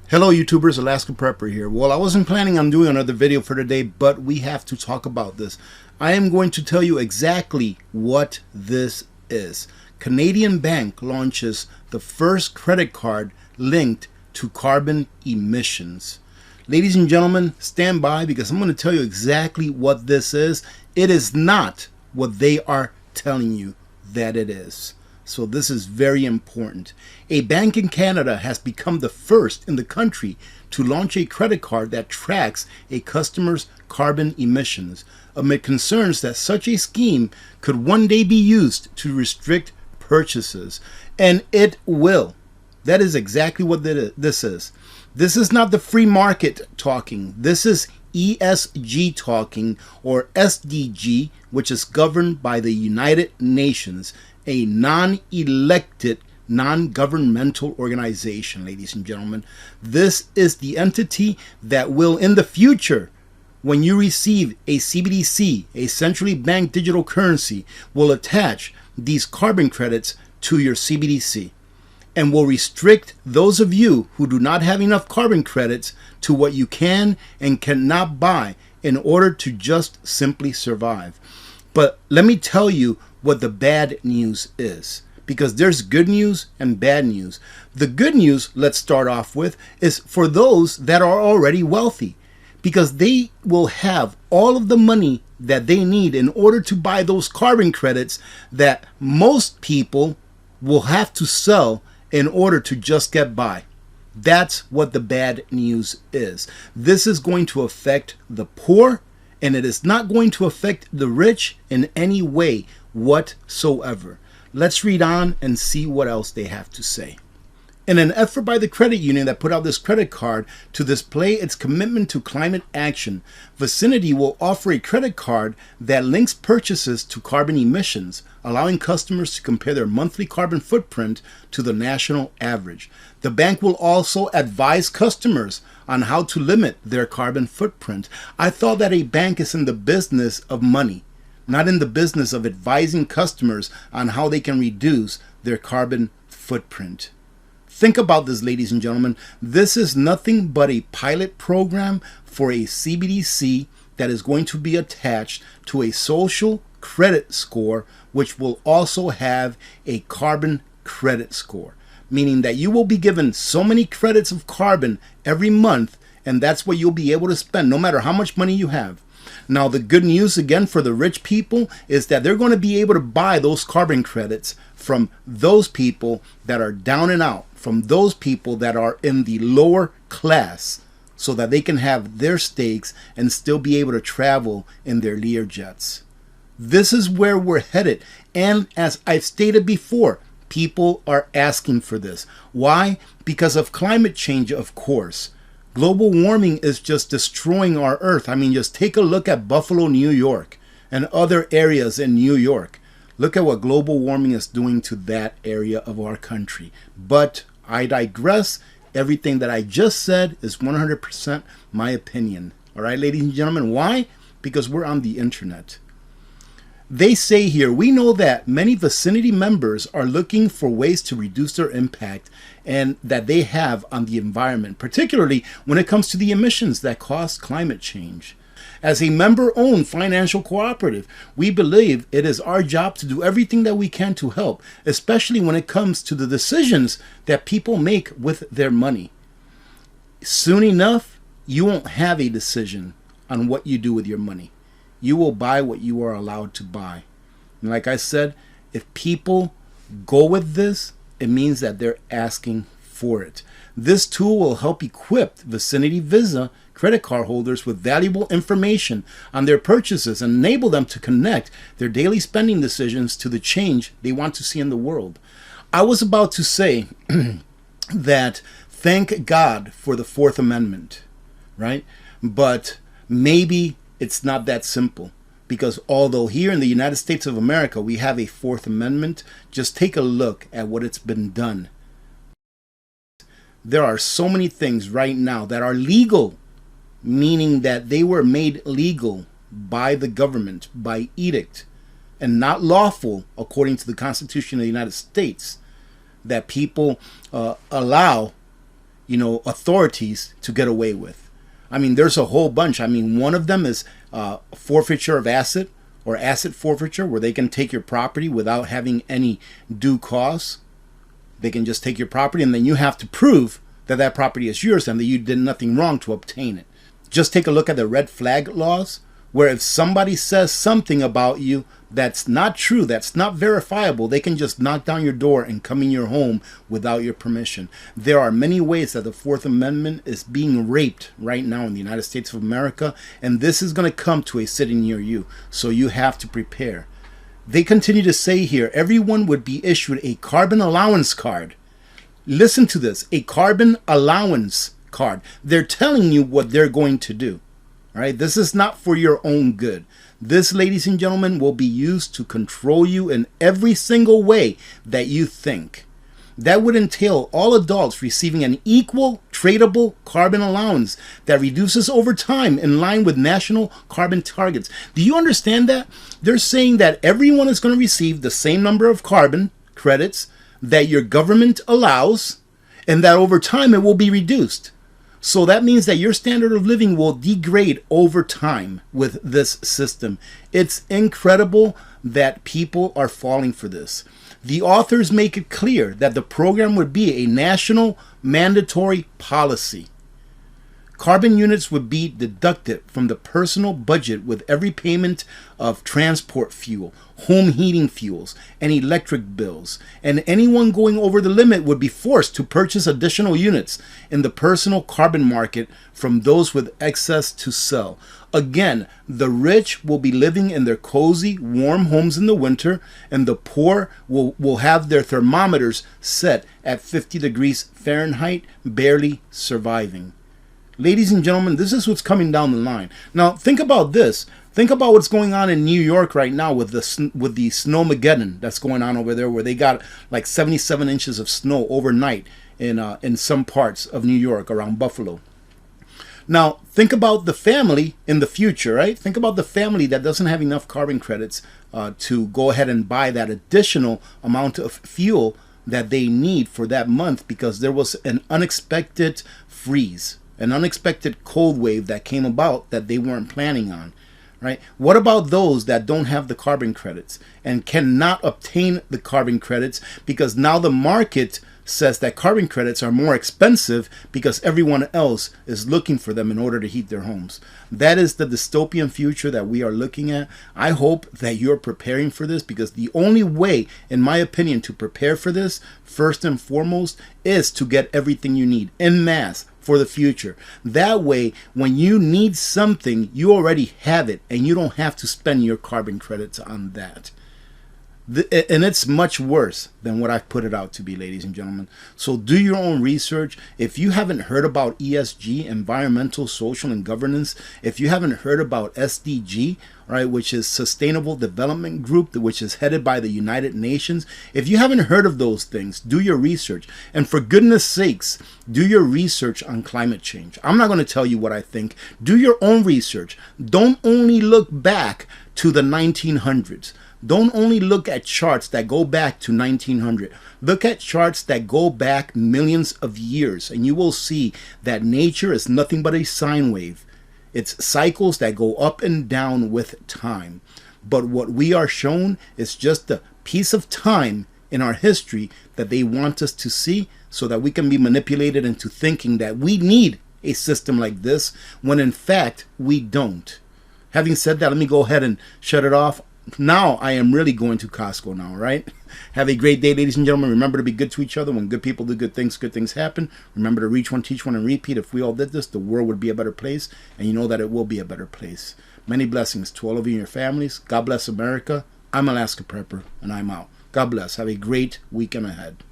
Hello YouTubers, Alaska Prepper here. Well, I wasn't planning on doing another video for today, but we have to talk about this. I am going to tell you exactly what this is. Canadian Bank launches the first credit card linked to carbon emissions. Ladies and gentlemen, stand by because I'm going to tell you exactly what this is. It is not what they are telling you that it is. So this is very important. A bank in Canada has become the first in the country to launch a credit card that tracks a customer's carbon emissions, amid concerns that such a scheme could one day be used to restrict purchases. And it will. That is exactly what this is. This is not the free market talking. This is ESG talking, or SDG, which is governed by the United Nations, a non-elected, non-governmental organization, ladies and gentlemen. This is the entity that will, in the future, when you receive a CBDC, a centrally banked digital currency, will attach these carbon credits to your CBDC and will restrict those of you who do not have enough carbon credits to what you can and cannot buy in order to just simply survive. But let me tell you what the bad news is, because there's good news and bad news. The good news, let's start off with, is for those that are already wealthy, because they will have all of the money that they need in order to buy those carbon credits that most people will have to sell in order to just get by. That's what the bad news is. This is going to affect the poor, and it is not going to affect the rich in any way whatsoever. Let's read on and see what else they have to say. In an effort by the credit union that put out this credit card to display its commitment to climate action, Vicinity will offer a credit card that links purchases to carbon emissions, allowing customers to compare their monthly carbon footprint to the national average. The bank will also advise customers on how to limit their carbon footprint. I thought that a bank is in the business of money, not in the business of advising customers on how they can reduce their carbon footprint. Think about this, ladies and gentlemen. This is nothing but a pilot program for a CBDC that is going to be attached to a social credit score, which will also have a carbon credit score, meaning that you will be given so many credits of carbon every month, and that's what you'll be able to spend no matter how much money you have. Now, the good news again for the rich people is that they're going to be able to buy those carbon credits from those people that are down and out, from those people that are in the lower class, so that they can have their steaks and still be able to travel in their Learjets. This is where we're headed. And as I've stated before, people are asking for this. Why? Because of climate change, of course. Global warming is just destroying our earth. I mean, just take a look at Buffalo, New York, and other areas in New York. Look at what global warming is doing to that area of our country. But I digress. Everything that I just said is 100% my opinion. All right, ladies and gentlemen. Why? Because we're on the internet. They say here, we know that many Vicinity members are looking for ways to reduce their impact and that they have on the environment, particularly when it comes to the emissions that cause climate change. As a member-owned financial cooperative, we believe it is our job to do everything that we can to help, especially when it comes to the decisions that people make with their money. Soon enough, you won't have a decision on what you do with your money. You will buy what you are allowed to buy. And like I said, if people go with this, it means that they're asking for it. This tool will help equip Vicinity Visa credit card holders with valuable information on their purchases and enable them to connect their daily spending decisions to the change they want to see in the world. I was about to say that thank God for the Fourth Amendment, right? But maybe it's not that simple, because although here in the United States of America we have a Fourth Amendment, just take a look at what it's been done. There are so many things right now that are legal, meaning that they were made legal by the government, by edict, and not lawful according to the Constitution of the United States, that people allow authorities to get away with. I mean, there's a whole bunch. I mean, one of them is forfeiture of asset or asset forfeiture, where they can take your property without having any due cause. They can just take your property, and then you have to prove that that property is yours and that you did nothing wrong to obtain it. Just take a look at the red flag laws, where if somebody says something about you that's not true, that's not verifiable, they can just knock down your door and come in your home without your permission. There are many ways that the Fourth Amendment is being raped right now in the United States of America, and this is going to come to a city near you, so you have to prepare. They continue to say here, everyone would be issued a carbon allowance card. Listen to this, a carbon allowance card. They're telling you what they're going to do. All right, this is not for your own good. This, ladies and gentlemen, will be used to control you in every single way that you think. That would entail all adults receiving an equal tradable carbon allowance that reduces over time in line with national carbon targets. Do you understand that? They're saying that everyone is going to receive the same number of carbon credits that your government allows, and that over time it will be reduced. So that means that your standard of living will degrade over time with this system. It's incredible that people are falling for this. The authors make it clear that the program would be a national mandatory policy. Carbon units would be deducted from the personal budget with every payment of transport fuel, home heating fuels, and electric bills. And anyone going over the limit would be forced to purchase additional units in the personal carbon market from those with excess to sell. Again, the rich will be living in their cozy, warm homes in the winter, and the poor will have their thermometers set at 50 degrees Fahrenheit, barely surviving. Ladies and gentlemen, this is what's coming down the line. Now, think about this. Think about what's going on in New York right now with the snowmageddon that's going on over there, where they got like 77 inches of snow overnight in some parts of New York around Buffalo. Now, think about the family in the future, right? Think about the family that doesn't have enough carbon credits to go ahead and buy that additional amount of fuel that they need for that month because there was an unexpected freeze, an unexpected cold wave that came about that they weren't planning on, right? What about those that don't have the carbon credits and cannot obtain the carbon credits because now the market says that carbon credits are more expensive because everyone else is looking for them in order to heat their homes? That is the dystopian future that we are looking at. I hope that you're preparing for this, because the only way, in my opinion, to prepare for this, first and foremost, is to get everything you need en masse for the future. That way, when you need something, you already have it and you don't have to spend your carbon credits on that. And it's much worse than what I've put it out to be, ladies and gentlemen. So do your own research. If you haven't heard about ESG, environmental, social, and governance, if you haven't heard about SDG, right, which is Sustainable Development Group, which is headed by the United Nations, if you haven't heard of those things, do your research. And for goodness sakes, do your research on climate change. I'm not going to tell you what I think. Do your own research. Don't only look back to the 1900s. Don't only look at charts that go back to 1900. Look at charts that go back millions of years, and you will see that nature is nothing but a sine wave. It's cycles that go up and down with time. But what we are shown is just a piece of time in our history that they want us to see, so that we can be manipulated into thinking that we need a system like this, when in fact we don't. Having said that, let me go ahead and shut it off. Now I am really going to Costco now, right? Have a great day, ladies and gentlemen. Remember to be good to each other. When good people do good things happen. Remember to reach one, teach one, and repeat. If we all did this, the world would be a better place, and you know that it will be a better place. Many blessings to all of you and your families. God bless America. I'm Alaska Prepper, and I'm out. God bless. Have a great weekend ahead.